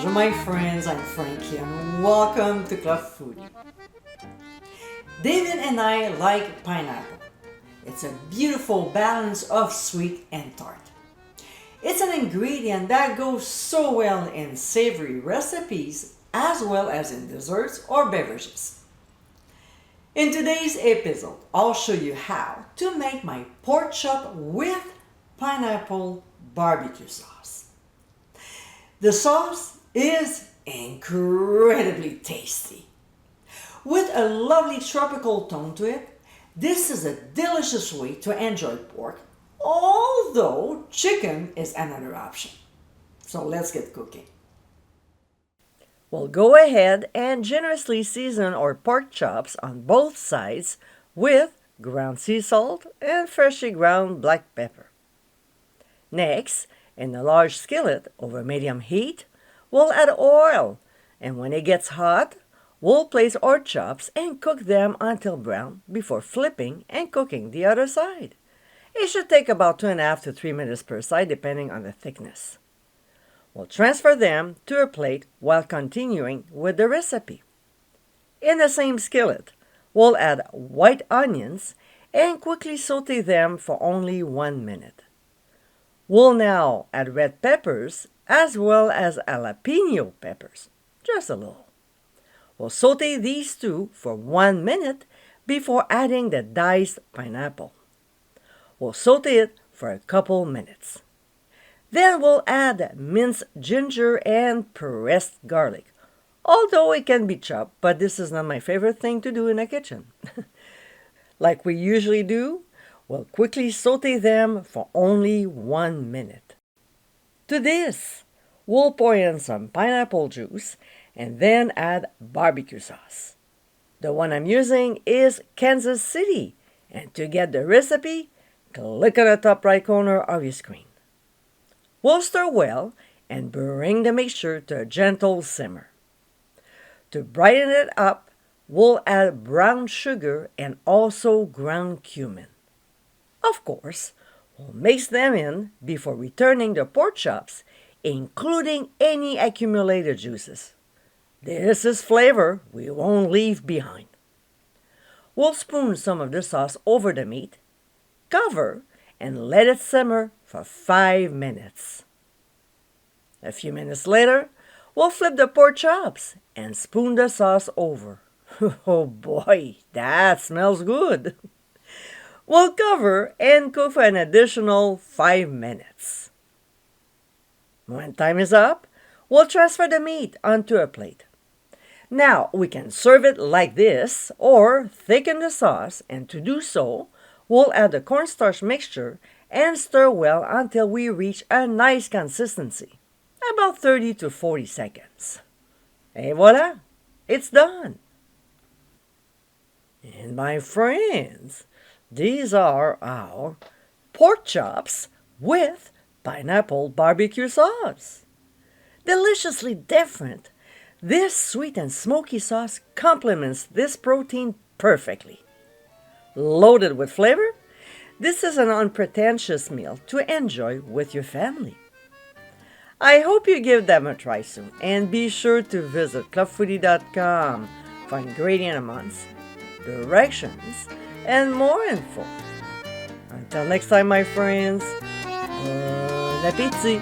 Bonjour my friends, I'm Frankie and welcome to Club Foodie. David and I like pineapple. It's a beautiful balance of sweet and tart. It's an ingredient that goes so well in savory recipes as well as in desserts or beverages. In today's episode, I'll show you how to make my pork chop with pineapple barbecue sauce. The sauce is incredibly tasty. With a lovely tropical tone to it, this is a delicious way to enjoy pork, although chicken is another option. So let's get cooking. We'll go ahead and generously season our pork chops on both sides with ground sea salt and freshly ground black pepper. Next, in a large skillet over medium heat, we'll add oil, and when it gets hot, we'll place our chops and cook them until brown before flipping and cooking the other side. It should take about 2.5 to 3 minutes per side depending on the thickness. We'll transfer them to a plate while continuing with the recipe. In the same skillet, we'll add white onions and quickly saute them for only 1 minute. We'll now add red peppers as well as jalapeno peppers, just a little. We'll saute these two for 1 minute before adding the diced pineapple. We'll saute it for a couple minutes. Then we'll add minced ginger and pressed garlic, although it can be chopped, but this is not my favorite thing to do in a kitchen. Like we usually do, we'll quickly saute them for only 1 minute. To this, we'll pour in some pineapple juice and then add barbecue sauce. The one I'm using is Kansas City, and to get the recipe, click on the top right corner of your screen. We'll stir well and bring the mixture to a gentle simmer. To brighten it up, we'll add brown sugar and also ground cumin. Of course, we'll mix them in before returning the pork chops, including any accumulated juices. This is flavor we won't leave behind. We'll spoon some of the sauce over the meat, cover, and let it simmer for 5 minutes. A few minutes later, we'll flip the pork chops and spoon the sauce over. Oh boy, that smells good! We'll cover and cook for an additional 5 minutes. When time is up, we'll transfer the meat onto a plate. Now, we can serve it like this or thicken the sauce, and to do so, we'll add the cornstarch mixture and stir well until we reach a nice consistency, about 30 to 40 seconds. Et voila, it's done. And my friends, these are our pork chops with pineapple barbecue sauce. Deliciously different, this sweet and smoky sauce complements this protein perfectly. Loaded with flavor, this is an unpretentious meal to enjoy with your family. I hope you give them a try soon, and be sure to visit clubfoodie.com for ingredient amounts, directions, and more info. Until next time, my friends, bon appétit!